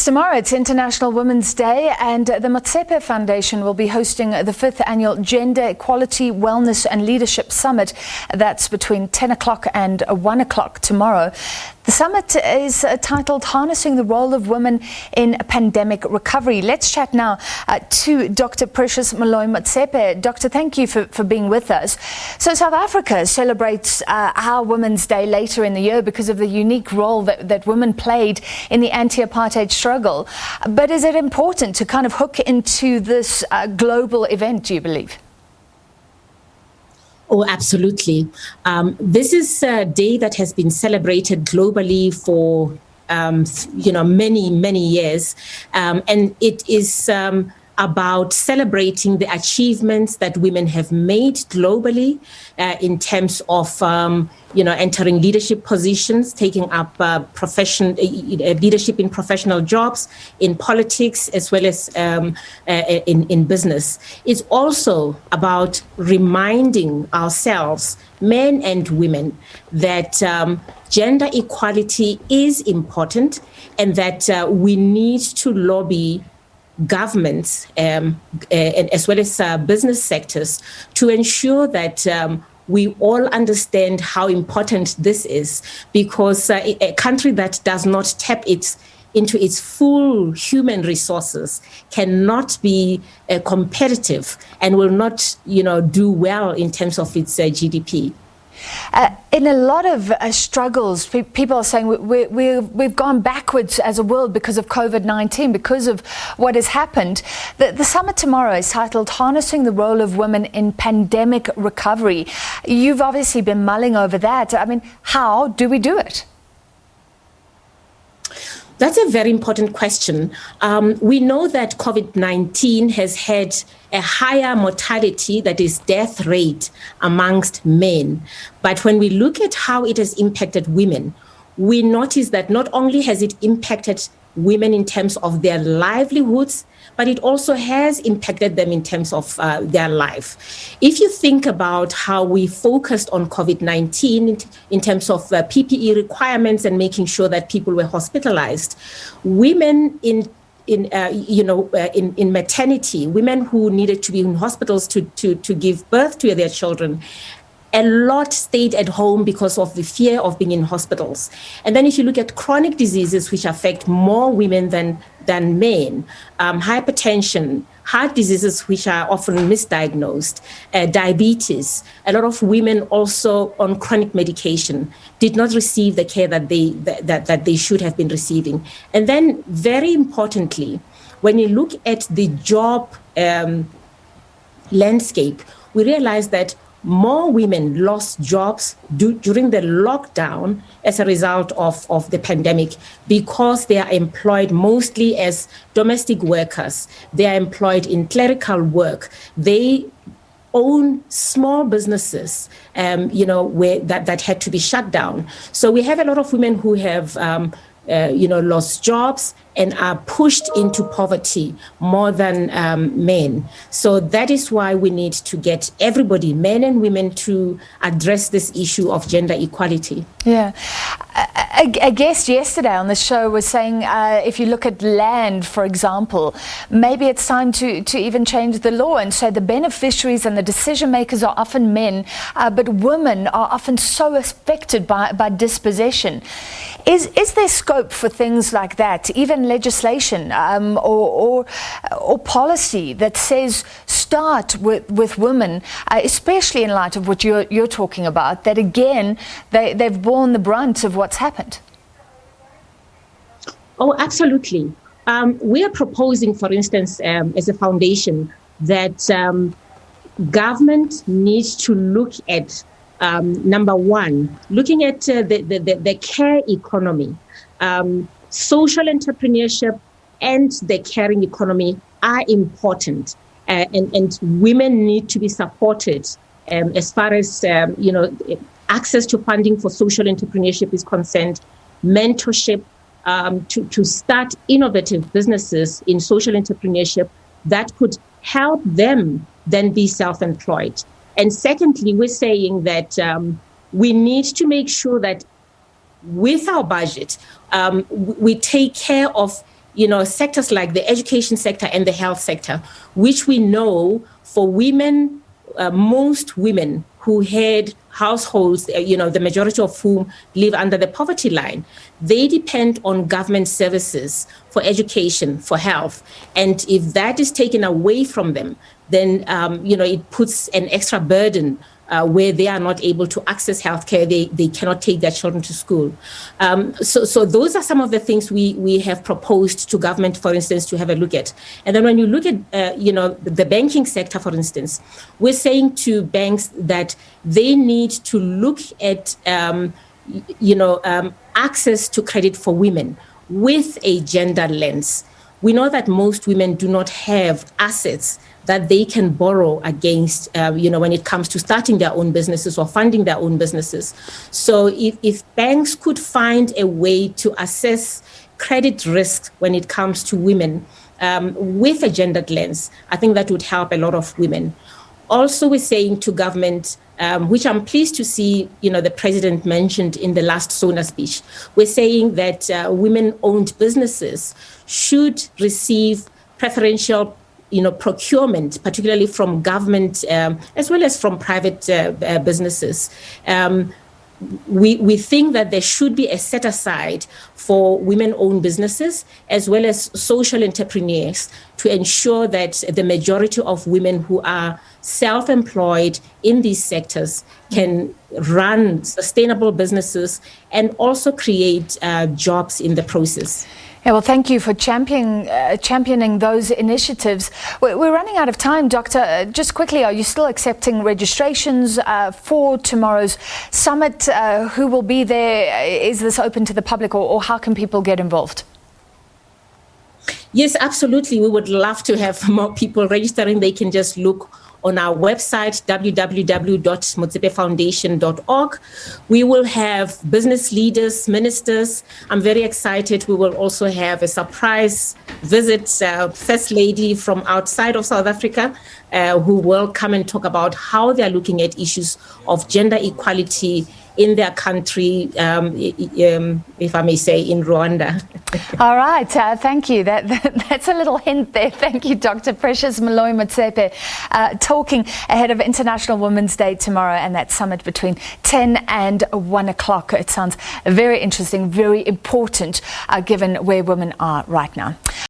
Tomorrow it's International Women's Day, and the Motsepe Foundation will be hosting the 5th Annual Gender Equality, Wellness and Leadership Summit. That's between 10 o'clock and 1 o'clock tomorrow. The summit is titled Harnessing the Role of Women in Pandemic Recovery. Let's chat now to Dr. Precious Moloi Motsepe. Doctor, thank you for being with us. So South Africa celebrates our Women's Day later in the year because of the unique role that women played in the anti-apartheid struggle. But is it important to kind of hook into this global event, do you believe? Oh, absolutely. This is a day that has been celebrated globally for, many, many years. And it is about celebrating the achievements that women have made globally in terms of, entering leadership positions, taking up leadership in professional jobs, in politics, as well as in business. It's also about reminding ourselves, men and women, that gender equality is important and that we need to lobby governments and as well as business sectors to ensure that we all understand how important this is, because a country that does not tap into its full human resources cannot be competitive and will not, do well in terms of its GDP. In a lot of struggles, people are saying we've gone backwards as a world because of COVID-19, because of what has happened. The summit tomorrow is titled Harnessing the Role of Women in Pandemic Recovery. You've obviously been mulling over that. I mean, how do we do it? That's a very important question. We know that COVID-19 has had a higher mortality, that is death rate, amongst men. But when we look at how it has impacted women, we notice that not only has it impacted women in terms of their livelihoods, but it also has impacted them in terms of their life. If you think about how we focused on COVID-19 in terms of PPE requirements and making sure that people were hospitalized, women in maternity, women who needed to be in hospitals to give birth to their children, a lot stayed at home because of the fear of being in hospitals. And then if you look at chronic diseases which affect more women than men, hypertension, heart diseases which are often misdiagnosed, diabetes, a lot of women also on chronic medication did not receive the care that they should have been receiving. And then very importantly, when you look at the job landscape, we realize that more women lost jobs during the lockdown as a result of the pandemic, because they are employed mostly as domestic workers. They are employed in clerical work. They own small businesses, where that had to be shut down. So we have a lot of women who have, lost jobs and are pushed into poverty more than men. So that is why we need to get everybody, men and women, to address this issue of gender equality. Yeah. A guest yesterday on the show was saying if you look at land, for example, maybe it's time to even change the law and say the beneficiaries and the decision makers are often men, but women are often so affected by dispossession. Is there scope for things like that, even legislation or policy that says start with women, especially in light of what you're talking about, that again they've borne the brunt of what's happened? Oh, absolutely. We are proposing, for instance, as a foundation, that government needs to look at number one, looking at the care economy. Social entrepreneurship and the caring economy are important, and women need to be supported as far as access to funding for social entrepreneurship is concerned, mentorship to start innovative businesses in social entrepreneurship that could help them then be self-employed. And secondly, we're saying that we need to make sure that with our budget, we take care of sectors like the education sector and the health sector, which we know for women, most women who had households, the majority of whom live under the poverty line, they depend on government services for education, for health. And if that is taken away from them, then, it puts an extra burden where they are not able to access healthcare. They cannot take their children to school. So those are some of the things we have proposed to government, for instance, to have a look at. And then when you look at, the banking sector, for instance, we're saying to banks that they need to look at, access to credit for women with a gender lens. We know that most women do not have assets that they can borrow against, when it comes to starting their own businesses or funding their own businesses. So if banks could find a way to assess credit risk when it comes to women with a gendered lens, I think that would help a lot of women. Also, we're saying to government, which I'm pleased to see, the president mentioned in the last SONA speech, we're saying that women-owned businesses should receive preferential procurement, particularly from government as well as from private businesses. We think that there should be a set aside for women-owned businesses as well as social entrepreneurs to ensure that the majority of women who are self-employed in these sectors can run sustainable businesses and also create jobs in the process. Yeah, well, thank you for championing those initiatives. We're running out of time, Doctor. Just quickly, are you still accepting registrations for tomorrow's summit? Who will be there? Is this open to the public, or how can people get involved? Yes, absolutely. We would love to have more people registering. They can just look on our website, www.motsepefoundation.org. We will have business leaders, ministers. I'm very excited. We will also have a surprise visit, First Lady from outside of South Africa, who will come and talk about how they're looking at issues of gender equality in their country, if I may say, in Rwanda. All right, thank you. That's a little hint there. Thank you, Dr. Precious Moloi Motsepe, talking ahead of International Women's Day tomorrow and that summit between 10 and 1 o'clock. It sounds very interesting, very important, given where women are right now.